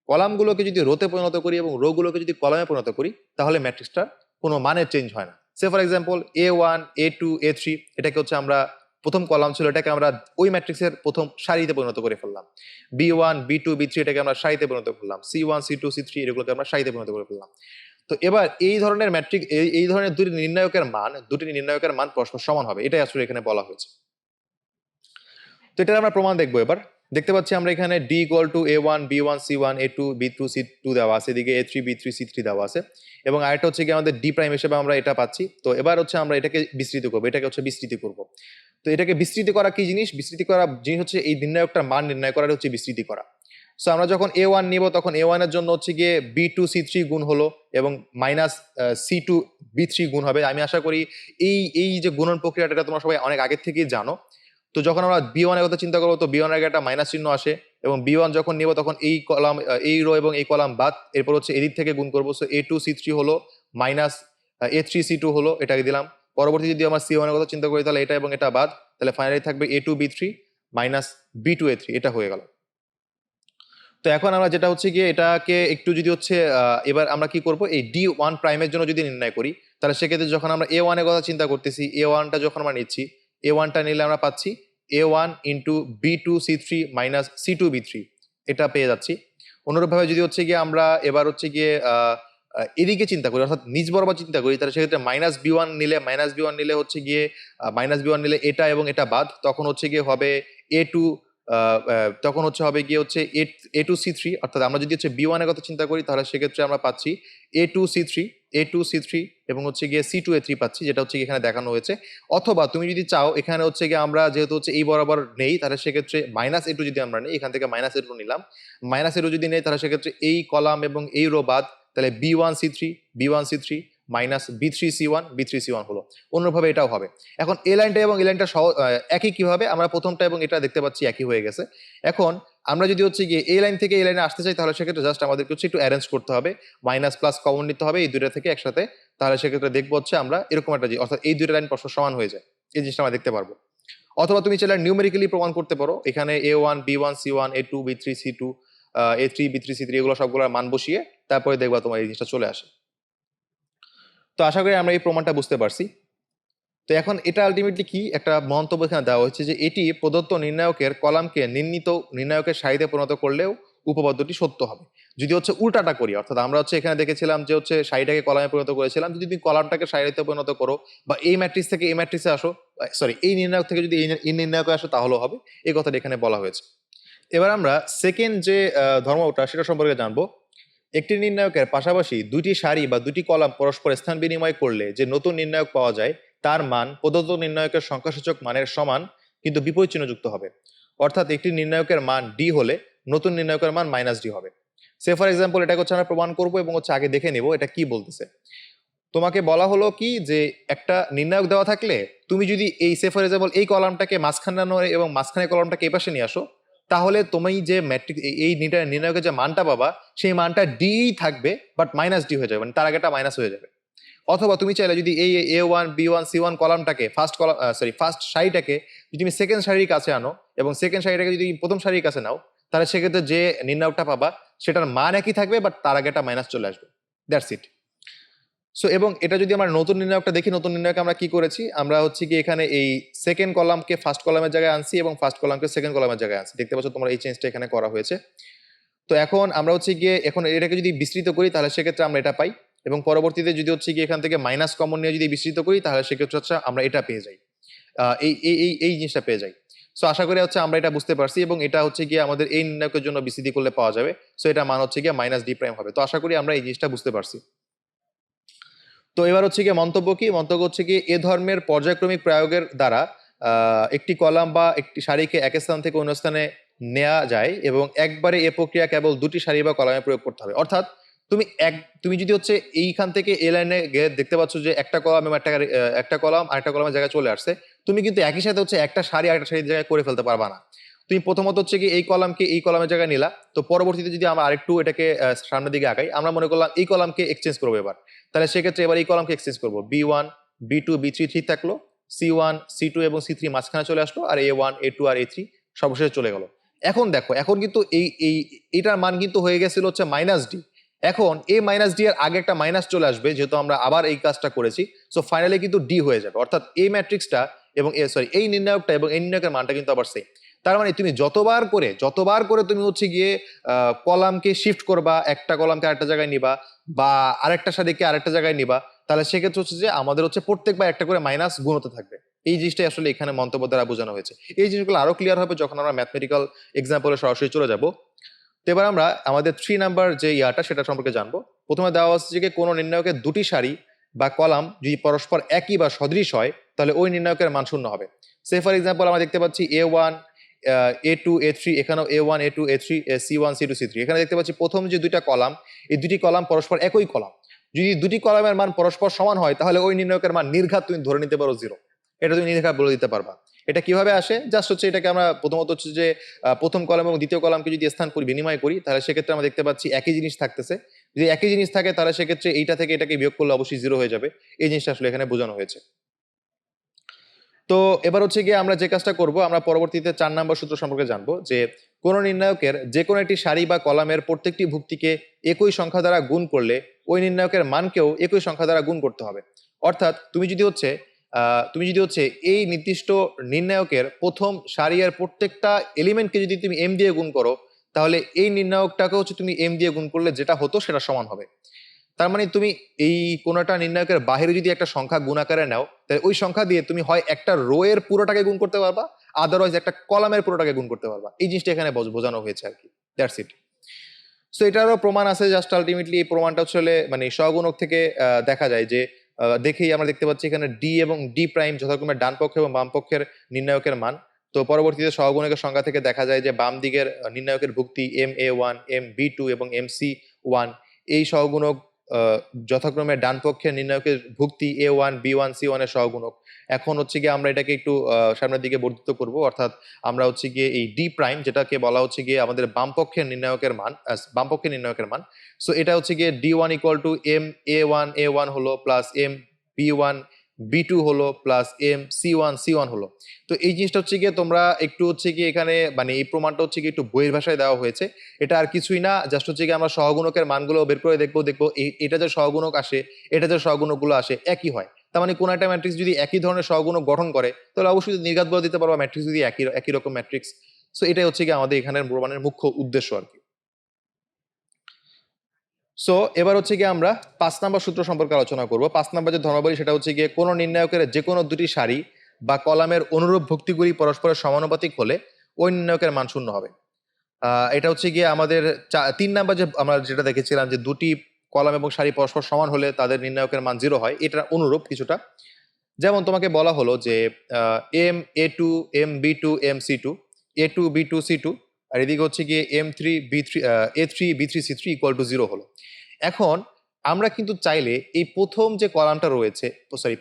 কলামগুলোকে যদি রোতে পরিণত করি এবং রো গুলোকে যদি কলামে পরিণত করি, তাহলে ম্যাট্রিক্সটার কোনো মানের চেঞ্জ হয় না। সে for example a1 a2 a3, এটাকে হচ্ছে আমরা প্রথম কলাম ছিল, এটাকে আমরা ওই ম্যাট্রিক্সের প্রথম সারিতে পরিণত করে ফেললাম। b1 b2 b3 এটাকে আমরা সারিতে পরিণত করলাম, c1 c2 c3 এগুলোকে আমরা সারিতে পরিণত করে ফেললাম। তো এবার এই ধরনের ম্যাট্রিক এই ধরনের দুটি নির্ণায়কের মান পরস্পর সমান হবে, এটাই আসলে এখানে বলা হয়েছে। তো এটার আমরা প্রমাণ দেখবো। এবার দেখতে পাচ্ছি আমরা এখানে d = a1 b1 c1 a2 b2 c2 দেওয়া আছে, এদিকে a3 b3 c3 দেওয়া আছে, এবং আরেকটা হচ্ছে কি আমাদের d প্রাইম হিসেবে আমরা এটা পাচ্ছি। তো এবার হচ্ছে আমরা এটাকে বিস্তৃত করবো, এটাকে হচ্ছে বিস্তৃতি করব। তো এটাকে বিস্তৃতি করা কি জিনিস? বিস্তৃতি করা জিনিস হচ্ছে এই নির্ণায়কটার মান নির্ণয় করার হচ্ছে বিস্তৃতি করা। সো আমরা যখন a1 নিব, তখন a1 এর জন্য হচ্ছে গিয়ে b2 c3 গুণ হলো এবং -c2 b3 গুণ হবে। আমি আশা করি এই যে গুণন প্রক্রিয়াটা এটা তোমরা সবাই অনেক আগের থেকেই জানো। তো যখন আমরা b1 এর কথা চিন্তা করবো, তো b1 এর আগে একটা মাইনাস চিহ্ন আসে, এবং b1 যখন নিব তখন এই কলাম এই রো এবং এই কলাম বাদ, এরপর হচ্ছে এদিক থেকে গুণ করবো। সো a2 c3 হলো A3 C2 হলো, এটাকে দিলাম। পরবর্তী যদি আমার C1 এর কথা চিন্তা করি তাহলে এটা এবং এটা বাদ, তাহলে ফাইনালি থাকবে A2B3 মাইনাস B2A3, এটা হয়ে গেল। তো এখন আমরা যেটা হচ্ছে গিয়ে এটাকে একটু যদি হচ্ছে এবার আমরা কি করব, এই D1 প্রাইমের জন্য যদি নির্ণয় করি তাহলে সেক্ষেত্রে যখন আমরা A1 এর কথা চিন্তা করতেছি, A1টা যখন আমরা নিচ্ছি, A1টা নিলে আমরা পাচ্ছি A1 into B2C3 minus C2B3, এটা পেয়ে যাচ্ছি। অনুরূপভাবে যদি হচ্ছে গিয়ে আমরা এবার হচ্ছে গিয়ে এদিকে চিন্তা করি, অর্থাৎ নিচ বরাবর চিন্তা করি, তাহলে সেক্ষেত্রে মাইনাস B1 নিলে হচ্ছে গিয়ে মাইনাস B1 নিলে এটা এবং এটা বাদ, তখন হচ্ছে গিয়ে হবে A2, তখন হবে গিয়ে হচ্ছে A2C3, অর্থাৎ আমরা যদি হচ্ছে B1 এর কথা চিন্তা করি তাহলে সেক্ষেত্রে আমরা পাচ্ছি A2C3 এবং হচ্ছে গিয়ে C2A3 পাচ্ছি, যেটা হচ্ছে এখানে দেখানো হয়েছে। অথবা তুমি যদি চাও এখানে হচ্ছে গিয়ে আমরা যেহেতু হচ্ছে এই বরাবর নেই, তাহলে সেক্ষেত্রে -A2 যদি আমরা নিই, এখান থেকে -A2 নিলাম, -A2 যদি নেই তাহলে সেক্ষেত্রে এই কলাম এবং এই রো বাদ, তাহলে B1C3 মাইনাস B3C1 হলো। অন্যভাবে এটাও হবে। এখন এই লাইনটা এবং এই লাইনটা একই কিভাবে, আমরা প্রথমটা এবং এটা দেখতে পাচ্ছি একই হয়ে গেছে। এখন আমরা যদি হচ্ছে গিয়ে এই লাইন থেকে এই লাইনে আসতে চাই তাহলে সেক্ষেত্রে জাস্ট আমাদেরকে হচ্ছে একটু অ্যারেঞ্জ করতে হবে, মাইনাস প্লাস কমন নিতে হবে এই দুইটা থেকে একসাথে, তাহলে সেক্ষেত্রে দেখবো হচ্ছে আমরা এরকম একটা অর্থাৎ এই দুইটা লাইন পরস্পর সমান হয়ে যায়, এই জিনিসটা আমরা দেখতে পারবো। অথবা তুমি চাইলে নিউমেরিক্যালি প্রমাণ করতে পারো, এখানে A1 B1 C1 A2 B3 C2 A3 B3 C3 এগুলো সবগুলোর মান বসিয়ে তারপরে দেখবা তোমার এই জিনিসটা চলে আসে। তো আশা করি আমরা এই প্রমাণটা বুঝতে পারছি। তো এখন এটা আলটিমেটলি কি একটা মন্তব্য এখানে দেওয়া হচ্ছে যে এটি প্রদত্ত নির্ণায়কের কলামকে নির্ণীত নির্ণায়কের সারিতে পরিণত করলেও উপপাদ্যটি সত্য হবে। যদি হচ্ছে উল্টাটা করি, অর্থাৎ আমরা হচ্ছে এখানে দেখেছিলাম যে হচ্ছে সারিটাকে কলামে পরিণত করেছিলাম, যদি তুমি কলামটাকে সারিতে পরিণত করো বা এই ম্যাট্রিক্স থেকে এই ম্যাট্রিক্সে আসো, সরি এই নির্ণায়ক থেকে যদি এই নির্ণায়কে আসো তাহলেও হবে, এই কথাটা এখানে বলা হয়েছে। এবার আমরা সেকেন্ড যে ধর্মটা সেটা সম্পর্কে জানবো। একটি নির্ণায়কের পাশাপাশি দুটি সারি বা দুটি কলাম পরস্পর স্থান বিনিময় করলে যে নতুন নির্ণায়ক পাওয়া যায় তার মান প্রদত্ত নির্ণায়কের সংখ্যাসূচক মানের সমান কিন্তু বিপরীত চিহ্নযুক্ত হবে। অর্থাৎ একটি নির্ণায়কের মান ডি হলে নতুন নির্ণায়কের মান -D হবে। সে ফর এক্সাম্পল এটাকে হচ্ছে আমরা প্রমাণ করবো এবং হচ্ছে আগে দেখে নেব এটা কি বলতেছে। তোমাকে বলা হলো কি যে একটা নির্ণায়ক দেওয়া থাকলে তুমি যদি এই সে ফর এক্সাম্পল এই কলামটাকে মাঝখানে আনো এবং মাঝখানে কলামটাকে এই পাশে নিয়ে আসো, তাহলে তুমি যে ম্যাট্রিক্স এই নির্ণায়কের যে মানটা পাবা সেই মানটা ডি থাকবে, বাট -D হয়ে যাবে, মানে তার আগেটা মাইনাস হয়ে যাবে। অথবা তুমি চাইলে যদি এই A1 B1 C1 কলামটাকে ফার্স্ট সারিটাকে যদি তুমি সেকেন্ড সারির কাছে আনো এবং সেকেন্ড সারিটাকে যদি প্রথম সারির কাছে নাও, তাহলে সেক্ষেত্রে যে নির্ণায়কটা পাবা সেটার মান একই থাকবে, বাট তার আগে একটা মাইনাস চলে আসবে। That's it. সো এবং এটা যদি আমরা নতুন নির্ণায়কটা দেখি, নতুন নির্ণায়কে আমরা কি করেছি, আমরা হচ্ছে কি এখানে এই সেকেন্ড কলামকে ফার্স্ট কলামের জায়গায় আনছি এবং ফার্স্ট কলামকে সেকেন্ড কলামের জায়গায় আনছি, দেখতে পাচ্ছ তোমরা এই চেঞ্জটা এখানে করা হয়েছে। তো এখন আমরা হচ্ছে গিয়ে এখন এটাকে যদি বিস্তৃত করি তাহলে সেক্ষেত্রে আমরা এটা পাই, এবং পরবর্তীতে যদি হচ্ছে গিয়ে এখান থেকে মাইনাস কমন নিয়ে যদি বিস্তৃত করি তাহলে সেক্ষেত্রে হচ্ছে আমরা এটা পেয়ে যাই, এই এই এই এই জিনিসটা পেয়ে যাই। সো আশা করি হচ্ছে আমরা এটা বুঝতে পারছি এবং এটা হচ্ছে গিয়ে আমাদের এই নির্ণায়কের জন্য বিস্তৃতি করলে পাওয়া যাবে। সো এটা মান হচ্ছে গিয়ে -D' হবে। তো আশা করি আমরা এই জিনিসটা বুঝতে পারছি। তো এবার হচ্ছে গিয়ে মন্তব্য কি, মন্তব্য হচ্ছে কি এ ধর্মের পর্যায়ক্রমিক প্রয়োগের দ্বারা একটি কলাম বা একটি সারিকে এক স্থান থেকে অন্য স্থানে নেওয়া যায় এবং একবারে এ প্রক্রিয়া কেবল দুটি সারি বা কলামে প্রয়োগ করতে হবে। অর্থাৎ তুমি যদি হচ্ছে এইখান থেকে এই লাইনে গিয়ে দেখতে পাচ্ছ যে একটা কলাম এবং একটা কলাম আরেকটা কলামের জায়গায় চলে আসছে, তুমি কিন্তু একই সাথে হচ্ছে একটা সারি আরেকটা সারির জায়গায় করে ফেলতে পারবা না। তুমি প্রথমত হচ্ছে কি এই কলামকে এই কলামের জায়গায় নিলা, তো পরবর্তীতে যদি আমরা আরেকটু এটাকে সামনের দিকে আগাই, আমরা মনে করলাম এই কলামকে এক্সচেঞ্জ করবো এবার, তাহলে সেক্ষেত্রে এবার এই কলামকে এক্সচেঞ্জ করবো, B1 B2 B3 ঠিক থাকলো, C1 C2 এবং C3 মাঝখানে চলে আসলো, আর A1 A2 আর A3 সর্বশেষে চলে গেল। এখন দেখো এখন কিন্তু এইটার মান কিন্তু হয়ে গেছিল হচ্ছে -D। এখন এই -D এর আগে একটা মাইনাস চলে আসবে যেহেতু আমরা আবার এই কাজটা করেছি, সো ফাইনালি কিন্তু D হয়ে যাবে। অর্থাৎ এই ম্যাট্রিক্সটা এবং এই নির্ণায়কটা এবং এই নির্ণায়কের মানটা কিন্তু আবার সেম। তার মানে তুমি যতবার করে তুমি হচ্ছে গিয়ে কলামকে শিফট করবা, একটা কলামকে আরেকটা জায়গায় নিবা বা আরেকটা সারিকে আরেকটা জায়গায় নিবা, তাহলে সেক্ষেত্রে হচ্ছে যে আমাদের হচ্ছে প্রত্যেকবার একটা করে মাইনাস গুণ হতে থাকবে। এই জিনিসটাই আসলে এখানে মন্তব্য দ্বারা বোঝানো হয়েছে। এই জিনিসগুলো আরো ক্লিয়ার হবে যখন আমরা ম্যাথমেটিক্যাল এক্সাম্পলে সরাসরি চলে যাব। তো এবার আমরা আমাদের 3 নাম্বার যে ইয়াটা সেটা সম্পর্কে জানবো। প্রথমে দেওয়া হচ্ছে যে কোনো নির্ণায়কের দুটি সারি বা কলাম যদি পরস্পর একই বা সদৃশ হয় তাহলে ওই নির্ণায়কের মান শূন্য হবে। সে ফর এক্সাম্পল আমরা দেখতে পাচ্ছি A1 A2 A3, এখানেও A1 A2 A3 C1 C2 C3, এখানে দেখতে পাচ্ছি প্রথম যে দুইটা কলাম, এই দুটি কলাম পরস্পর একই কলাম। যদি দুটি কলামের মান পরস্পর সমান হয় তাহলে ওই নির্ণায়কের মান নির্ঘাত তুমি ধরে নিতে পারো 0, এটা তুমি নির্ঘাত বলে দিতে পারবা। এটা কিভাবে আসে? জাস্ট হচ্ছে এটাকে আমরা প্রথমত হচ্ছে যে প্রথম কলাম এবং দ্বিতীয় কলামকে যদি স্থান বিনিময় করি, তাহলে সেক্ষেত্রে আমরা দেখতে পাচ্ছি একই জিনিস থাকতেছে। যদি একই জিনিস থাকে তাহলে সেক্ষেত্রে এইটা থেকে এটাকে বিয়োগ করলে অবশ্যই 0 হয়ে যাবে। এই জিনিসটা আসলে এখানে বোঝানো হয়েছে। তো এবার হচ্ছে গিয়ে আমরা যে কাজটা করব, আমরা পরবর্তীতে 4 নম্বর সূত্র সম্পর্কে জানবো যে কোন নির্ণায়কের যে কোনো একটি সারি বা কলামের প্রত্যেকটি ভুক্তিকে একই সংখ্যা দ্বারা গুণ করলে ওই নির্ণায়কের মানকেও একই সংখ্যা দ্বারা গুণ করতে হবে। অর্থাৎ তুমি যদি হচ্ছে এই নির্দিষ্ট নির্ণায়কের প্রথম সারির প্রত্যেকটা এলিমেন্টকে যদি তুমি m দিয়ে গুণ করো, তাহলে এই নির্ণায়কটাকে হচ্ছে তুমি m দিয়ে গুণ করলে যেটা হতো সেটা সমান হবে। তার মানে তুমি এই কোনটা নির্ণায়কের বাহিরে যদি একটা সংখ্যা গুণ আকারে নাও, তাহলে ওই সংখ্যা দিয়ে তুমি হয় একটা রো এর পুরোটাকে গুণ করতে পারবা, আদারওয়াইজ একটা কলামের পুরোটাকে গুণ করতে পারবা। এই জিনিসটা এখানে বোঝানো হয়েছে আর কি। That's it. সো এটারও প্রমাণ আছে। জাস্ট আলটিমেটলি এই প্রমাণটা আসলে মানে সহগুণক থেকে দেখা যায় যে দেখেই আমরা দেখতে পাচ্ছি এখানে ডি এবং ডি প্রাইম যথাক্রমে ডান পক্ষ এবং বাম পক্ষের নির্ণায়কের মান। তো পরবর্তীতে সহগুণকের সংখ্যা থেকে দেখা যায় যে বাম দিকের নির্ণায়কের ভুক্তি MA1, MB2 এবং MC1, এই সহগুণক যথাক্রমে ডান পক্ষের নির্ণায়কের ভুক্তি A1, B1, C1 এর সহগুণক। এখন হচ্ছে গিয়ে আমরা এটাকে একটু সামনের দিকে বর্ধিত করব, অর্থাৎ আমরা হচ্ছে গিয়ে এই ডি প্রাইম, যেটাকে বলা হচ্ছে গিয়ে আমাদের বাম পক্ষের নির্ণায়কের মান, সো এটা হচ্ছে গিয়ে D1 ইকুয়াল টু MA1 হলো প্লাস MB1 B2 হলো প্লাস MC1 হলো। তো এই জিনিসটা হচ্ছে গিয়ে তোমরা একটু হচ্ছে গিয়ে এখানে মানে এই প্রমাণটা হচ্ছে গিয়ে একটু বইয়ের ভাষায় দেওয়া হয়েছে। এটা আর কিছুই না, জাস্ট হচ্ছে গিয়ে আমরা সহগুণকের মানগুলো বের করে দেখবো এটা যে সহগুণক আসে, এটা যে সহগুণকগুলো আসে একই হয়। তার মানে কোন একটা ম্যাট্রিক্স যদি একই ধরনের সহগুণক গঠন করে, তাহলে অবশ্যই নির্ঘাত বলে দিতে পারবো ম্যাট্রিক্স যদি একই রকম ম্যাট্রিক্স। সো এটাই হচ্ছে গিয়ে আমাদের এখানের প্রমাণের মুখ্য উদ্দেশ্য আর কি। সো এবার হচ্ছে গিয়ে আমরা 5 নম্বর সূত্র সম্পর্কে আলোচনা করব। 5 নম্বর যে ধর্মাবলী সেটা হচ্ছে গিয়ে কোন নির্ণায়কের যে কোনো দুটি সারি বা কলামের অনুরূপ ভুক্তিগুলি পরস্পরের সমানুপাতিক হলে ওই নির্ণায়কের মান শূন্য হবে। এটা হচ্ছে গিয়ে আমাদের 3 নাম্বার যে আমরা যেটা দেখেছিলাম যে দুটি কলাম এবং সারি পরস্পর সমান হলে তাদের নির্ণায়কের মান 0 হয়, এটা অনুরূপ কিছুটা। যেমন তোমাকে বলা হলো যে MA2, MB2, MC2, A2, B2, C2, আর এদিকে হচ্ছে গিয়ে A3, B3, C3 equal to 0 হলো। এখন আমরা কিন্তু চাইলে এই প্রথম যে কলামটা রয়েছে,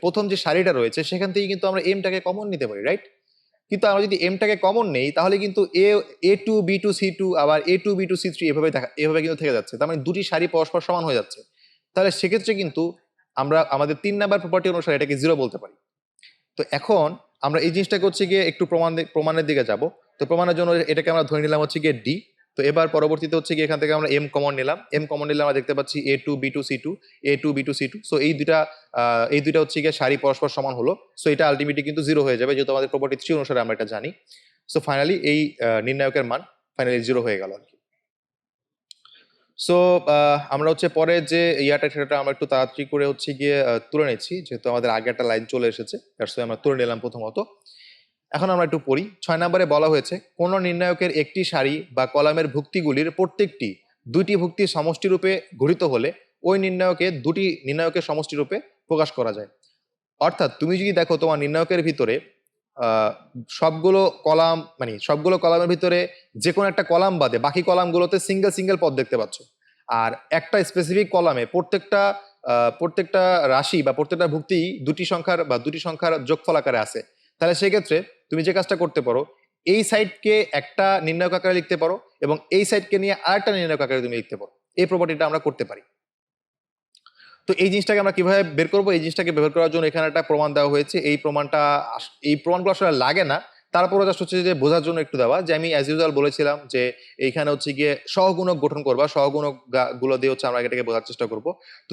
প্রথম যে সারিটা রয়েছে সেখান থেকে কিন্তু আমরা এমটাকে কমন নিতে পারি, রাইট? কিন্তু আমরা যদি এমটাকে কমন নেই তাহলে কিন্তু A2, B2, C2 আবার A2, B2, C3 এভাবে কিন্তু থেকে যাচ্ছে। তার মানে দুটি সারি পরস্পর সমান হয়ে যাচ্ছে। তাহলে সেক্ষেত্রে কিন্তু আমরা আমাদের 3 নাম্বার প্রপার্টি অনুসারে এটাকে 0 বলতে পারি। তো এখন আমরা এই জিনিসটাকে হচ্ছে গিয়ে একটু প্রমাণের দিকে যাব। তো প্রমাণের জন্য এটাকে আমরা ধরে নিলাম হচ্ছে গিয়ে ডি। তো এবার পরবর্তীতে হচ্ছে গিয়ে এখান থেকে আমরা এম কমন নিলাম। আমরা দেখতে পাচ্ছি A2, B2, C2, সো এই দুইটা হচ্ছে গিয়ে সারি পরস্পর সমান হলো। সো এটা আলটিমেটলি কিন্তু 0 হয়ে যাবে, যেহেতু আমাদের প্রপার্টি 3 অনুসারে আমরা এটা জানি। সো ফাইনালি এই নির্ণায়কের মান ফাইনালি 0 হয়ে গেল আর কি। সো আমরা হচ্ছে পরে যে সেটা আমরা একটু তাড়াতাড়ি করে হচ্ছে গিয়ে তুলে নিচ্ছি, যেহেতু আমাদের আগে একটা লাইন চলে এসেছে, আমরা তুলে নিলাম প্রথমত। এখন আমরা একটু পড়ি। 6 নম্বরে বলা হয়েছে কোন নির্ণায়কের একটি সারি বা কলামের ভুক্তিগুলির প্রত্যেকটি দুইটি ভুক্তির সমষ্টি রূপে গঠিত হলে ওই নির্ণায়কে দুটি নির্ণায়কের সমষ্টি রূপে প্রকাশ করা যায়। অর্থাৎ তুমি যদি দেখো তোমার নির্ণায়কের ভিতরে সবগুলো কলামের ভিতরে যে কোনো একটা কলাম বাদে বাকি কলামগুলোতে সিঙ্গেল পদ দেখতে পাচ্ছ, আর একটা স্পেসিফিক কলামে প্রত্যেকটা রাশি বা প্রত্যেকটা ভুক্তি দুটি সংখ্যার যোগফল আকারে আছে, তাহলে সেক্ষেত্রে তুমি যে কাজটা করতে পারো, এই সাইডকে একটা নির্ণায়ক আকারে লিখতে পারো এবং এই সাইডকে নিয়ে আরেকটা নির্ণায়ক আকারে তুমি লিখতে পারো। এই প্রপার্টিটা আমরা করতে পারি। তো এই জিনিসটাকে আমরা কিভাবে বের করবো? এই জিনিসটাকে বের করার জন্য এখানে একটা প্রমাণ দেওয়া হয়েছে। এই প্রমাণগুলো আসলে লাগে না, তারপরে জাস্ট হচ্ছে যে বোঝার জন্য একটু দেওয়া, যে আমি অ্যাজ ইউজুয়াল বলেছিলাম যে এইখানে হচ্ছে গিয়ে সহগুণক গঠন করবা, সহগুণক গুলো দিয়ে হচ্ছে আমরা এটাকে বোঝার চেষ্টা করবো। তো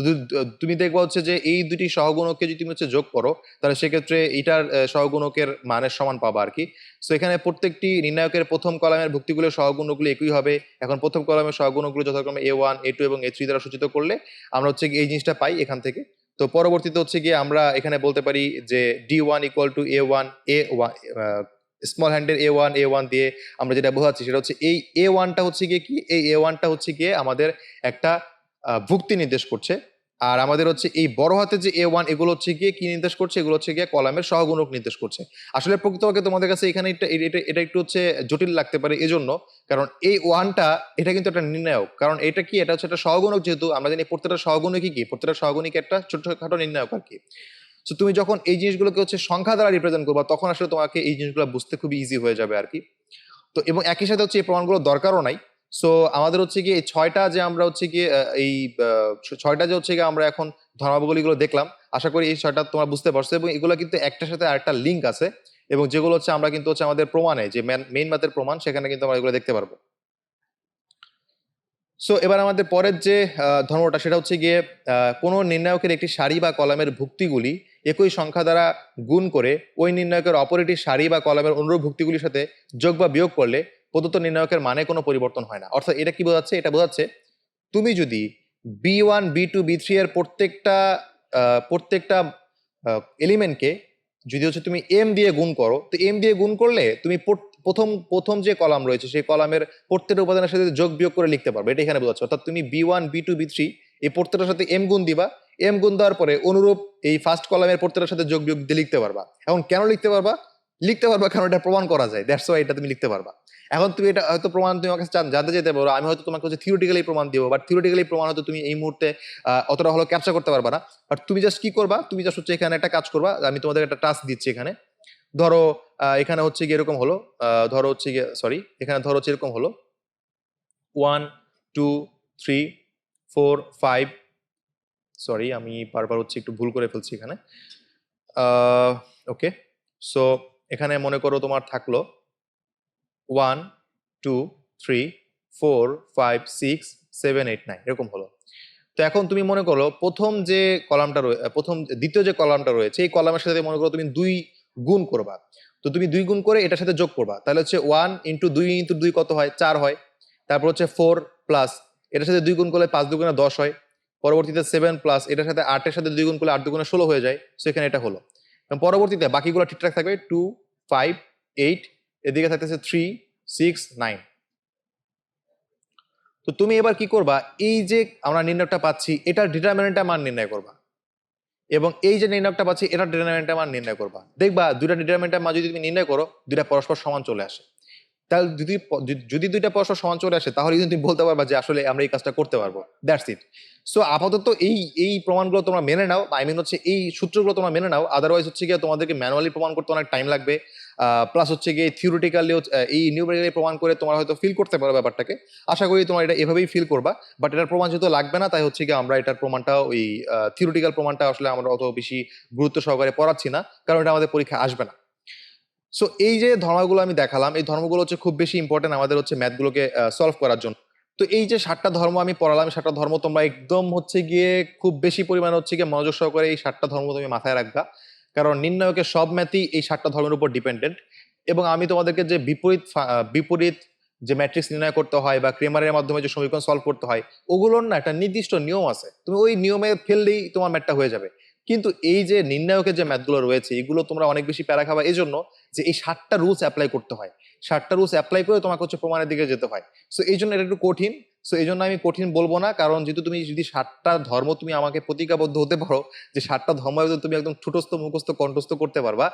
তুমি দেখবা হচ্ছে যে এই দুটি সহগুণককে যদি তুমি হচ্ছে যোগ করো, তাহলে সেক্ষেত্রে এটার সহগুণকের মানের সমান পাবা আর কি। সো এখানে প্রত্যেকটি নির্ণায়কের প্রথম কলামের ভুক্তিগুলোর সহগুণকগুলো একই হবে। এখন প্রথম কলামের সহগুণকগুলো যথাক্রমে A1, A2 এবং A3 দ্বারা সূচিত করলে আমরা হচ্ছে এই জিনিসটা পাই এখান থেকে। তো পরবর্তীতে হচ্ছে গিয়ে আমরা এখানে বলতে পারি যে D1 equal to A1 small হ্যান্ডের A1 দিয়ে আমরা যেটা বোঝাচ্ছি সেটা হচ্ছে এই A1টা হচ্ছে গিয়ে কি, এই A1টা হচ্ছে গিয়ে আমাদের একটা ভুক্তি নির্দেশ করছে। আর আমাদের হচ্ছে এই বড় হাতে যে A1, এগুলো হচ্ছে গিয়ে কি নির্দেশ করছে? এগুলো হচ্ছে গিয়ে কলামের সহগুণক নির্দেশ করছে। আসলে প্রকৃতপক্ষে তোমাদের কাছে এখানে এটা একটু হচ্ছে জটিল লাগতে পারে এজন্য, কারণ এই ওয়ানটা এটা কিন্তু একটা নির্ণায়ক। কারণ এটা কি, এটা হচ্ছে একটা সহগুণক, যেহেতু আমরা জানি প্রত্যেকটা সহগুণকই কি, প্রত্যেকটা সহগুণিক একটা ছোটখাটো নির্ণায়ক আর কি। সো তুমি যখন এই জিনিসগুলোকে হচ্ছে সংখ্যা দ্বারা রিপ্রেজেন্ট করবা তখন আসলে তোমাকে এই জিনিসগুলো বুঝতে খুবই ইজি হয়ে যাবে আর কি। তো এবং একই সাথে হচ্ছে এই প্রমাণগুলো দরকারও নাই। সো আমাদের হচ্ছে গিয়ে এই ছয়টা যে আমরা হচ্ছে গিয়ে এই ছয়টা যে হচ্ছে গিয়ে আমরা এখন ধর্মাবলীগুলো দেখলাম, আশা করি এই ছয়টা তোমরা বুঝতে পারছো, এবং এগুলো কিন্তু একটার সাথে আরেকটা লিঙ্ক আছে, এবং যেগুলো হচ্ছে আমরা কিন্তু হচ্ছে আমাদের প্রমাণে যে মেইন ম্যাথের প্রমাণ সেখানে কিন্তু আমরা এগুলো দেখতে পারবো। সো এবার আমাদের পরের যে ধর্মটা সেটা হচ্ছে গিয়ে কোনো নির্ণায়কের একটি সারি বা কলামের ভুক্তিগুলি একই সংখ্যা দ্বারা গুণ করে ওই নির্ণায়কের অপর একটি সারি বা কলামের অনুরূপ ভুক্তিগুলির সাথে যোগ বা বিয়োগ করলে প্রদত্ত নির্ণায়কের মানে কোনো পরিবর্তন হয় না। অর্থাৎ এটা কি বোঝাচ্ছে? এটা বোঝাচ্ছে তুমি যদি B1 B2 B3 এর প্রত্যেকটা এলিমেন্টকে যদি হচ্ছে তুমি এম দিয়ে গুণ করো, তো এম দিয়ে গুণ করলে তুমি প্রথম প্রথম যে কলাম রয়েছে সেই কলামের প্রত্যেকটা উপাদানের সাথে যোগ বিয়োগ করে লিখতে পারবে, এটা এখানে বোঝাচ্ছে। অর্থাৎ তুমি B1 B2 B3 এই প্রত্যেকটার সাথে এম গুণ দিবা, এম গুণ দেওয়ার পরে অনুরূপ এই ফার্স্ট কলামের প্রত্যেকটার সাথে যোগ বিয়োগ দিয়ে লিখতে পারবা। এখন কেন লিখতে পারবা? লিখতে পারবা কারণ এটা প্রমাণ করা যায়, দ্যাটস ওয়াই এটা তুমি লিখতে পারবা। এখন তুমি এটা হয়তো প্রমাণ তুমি আমাকে জানতে যেতে পারো, আমি হয়তো তোমাকে হচ্ছে থিওরিটিক্যালি প্রমাণ দিব, বাট থিওরিটিক্যালি প্রমাণ হয়তো তুমি এই মুহূর্তে অতটা হলো ক্যাপচার করতে পারবা না। বাট তুমি জাস্ট কি করবা, তুমি জাস্ট হচ্ছে এখানে একটা কাজ করবা, আমি তোমাদের একটা টাস্ক দিচ্ছি এখানে। ধরো এখানে হচ্ছে গিয়ে এরকম হলো, ধরো হচ্ছে গিয়ে সরি এখানে ধরো হচ্ছে এরকম হলো 1 2 3 4 5, সরি আমি বারবার হচ্ছে একটু ভুল করে ফেলছি এখানে। ওকে, সো এখানে মনে করো তোমার থাকলো 1 2 3 4 5 6 7 8 9 এরকম হলো। তো এখন তুমি মনে করো প্রথম যে কলামটা দ্বিতীয় যে কলামটা রয়েছে এই কলামের সাথে মনে করো তুমি 2 গুণ করবা। তো তুমি 2 গুণ করে এটার সাথে যোগ করবা, তাহলে হচ্ছে 1 ইন্টু 2 ইন্টু 2 কত হয়? 4 হয়। তারপর হচ্ছে 4 প্লাস এটার সাথে 2 গুণ করলে 5 দুগুণে 10 হয়। পরবর্তীতে 7 প্লাস এটার সাথে 8 এর সাথে 2 গুণ করলে 8 দুগুণে 16 হয়ে যায়। সেখানে এটা হলো। এবং পরবর্তীতে বাকিগুলো ঠিকঠাক থাকবে, 2 5 8, এদিকে থাকতেছে 3 6 9। তো তুমি এবার কি করবা, এই যে আমরা নির্ণয়টা পাচ্ছি এটার ডিটারমিনেন্টের মান নির্ণয় করবা, এবং এই যে নির্ণয়টা পাচ্ছি এটার ডিটারমিনেন্টের মান নির্ণয় করবা। দেখবা দুইটা ডিটারমিনেন্টের মান যদি তুমি নির্ণয় করো দুইটা পরস্পর সমান চলে আসে। তাহলে যদি দুইটা পরস্পর সমান চলে আসে তাহলে কিন্তু তুমি বলতে পারবা যে আসলে আমরা এই কাজটা করতে পারবো, দ্যাটস ইট। সো আপাতত এই এই প্রমাণগুলো তোমরা মেনে নাও, আই মিন হচ্ছে এই সূত্রগুলো তোমরা মেনে নাও, আদারওয়াইজ হচ্ছে গিয়ে তোমাদেরকে ম্যানুয়ালি প্রমাণ করতে অনেক টাইম লাগবে। প্লাস হচ্ছে গিয়ে থিওরিটিক্যালি এই নিউমেরিক্যালি প্রমাণ করে তোমরা হয়তো ফিল করতে পারো ব্যাপারটাকে। আশা করি তোমরা এটা এভাবেই ফিল করবা, বাট এটার প্রমাণ যেহেতু লাগবে না তাই হচ্ছে গিয়ে আমরা এটার প্রমাণটা ওই থিওরিটিক্যাল প্রমাণটা আসলে আমরা অত বেশি গুরুত্ব সহকারে পড়াচ্ছি না, কারণ এটা আমাদের পরীক্ষা আসবে না। সো এই যে ধর্মগুলো আমি দেখালাম এই ধর্মগুলো হচ্ছে খুব বেশি ইম্পর্টেন্ট আমাদের হচ্ছে ম্যাথগুলোকে সলভ করার জন্য। তো এই যে 7টা ধর্ম আমি পড়ালাম, 7টা ধর্ম তোমরা একদম হচ্ছে গিয়ে খুব বেশি পরিমাণে হচ্ছে গিয়ে মনোযোগ সহকারে এই 7টা ধর্ম তুমি মাথায় রাখবা, কারণ নির্ণায়কের সব ম্যাথই এই 7টা ধর্মের উপর ডিপেন্ডেন্ট। এবং আমি তোমাদেরকে যে বিপরীত যে ম্যাট্রিক্স নির্ণয় করতে হয় বা ক্রেমারের মাধ্যমে যে সমীকরণ সলভ করতে হয় ওগুলোর না একটা নির্দিষ্ট নিয়ম আছে, তুমি ওই নিয়মে ফেললেই তোমার ম্যাথটা হয়ে যাবে। কিন্তু এই যে নির্ণায়কের যে ম্যাথগুলো রয়েছে এগুলো তোমরা অনেক বেশি প্যারা খাবা এই জন্য যে এই 7টা রুলস অ্যাপ্লাই করতে হয়, 7টা রুলস অ্যাপ্লাই করে তোমাকে হচ্ছে প্রমাণের দিকে যেতে হয়। সো এই জন্য এটা একটু কঠিন। সো এই জন্য আমি কঠিন বলবো না, কারণ যেহেতু তুমি যদি 7টা ধর্ম তুমি আমাকে প্রতিজ্ঞাবদ্ধ হতে পারো যে 7টা ধর্ম তুমি একদম ঠুটস্থ মুখস্থ কণ্ঠস্থ করতে পারবা,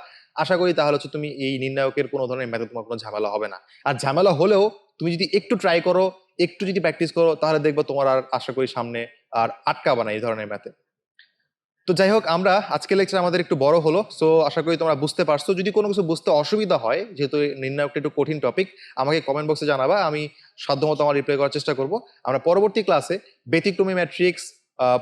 আশা করি তাহলে হচ্ছে তুমি এই নির্ণায়কের কোনো ধরনের ম্যাথে তোমার কোনো ঝামেলা হবে না। আর ঝামেলা হলেও তুমি যদি একটু ট্রাই করো, একটু যদি প্র্যাকটিস করো, তাহলে দেখবো তোমার আর আশা করি সামনে আর আটকাবা না এই ধরনের ম্যাথে। তো যাই হোক, আমরা আজকের লেকচার আমাদের একটু বড় হলো, সো আশা করি তোমরা বুঝতে পারছো। যদি কোনো কিছু বুঝতে অসুবিধা হয়, যেহেতু নির্ণায়কটা একটু কঠিন টপিক, আমাকে কমেন্ট বক্সে জানাবা, আমি সাধ্যমতো আমার রিপ্লাই করার চেষ্টা করব। আমরা পরবর্তী ক্লাসে ব্যতিক্রমী ম্যাট্রিক্স,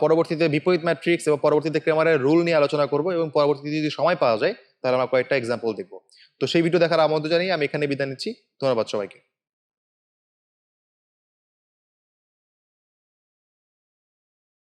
পরবর্তীতে বিপরীত ম্যাট্রিক্স এবং পরবর্তীতে ক্রেমারের রুল নিয়ে আলোচনা করব, এবং পরবর্তীতে যদি সময় পাওয়া যায় তাহলে আমরা কয়েকটা এক্সাম্পল দেখবো। তো সেই ভিডিও দেখার আমন্ত্রণ জানিয়ে আমি এখানে বিদায় নিচ্ছি। ধন্যবাদ সবাইকে।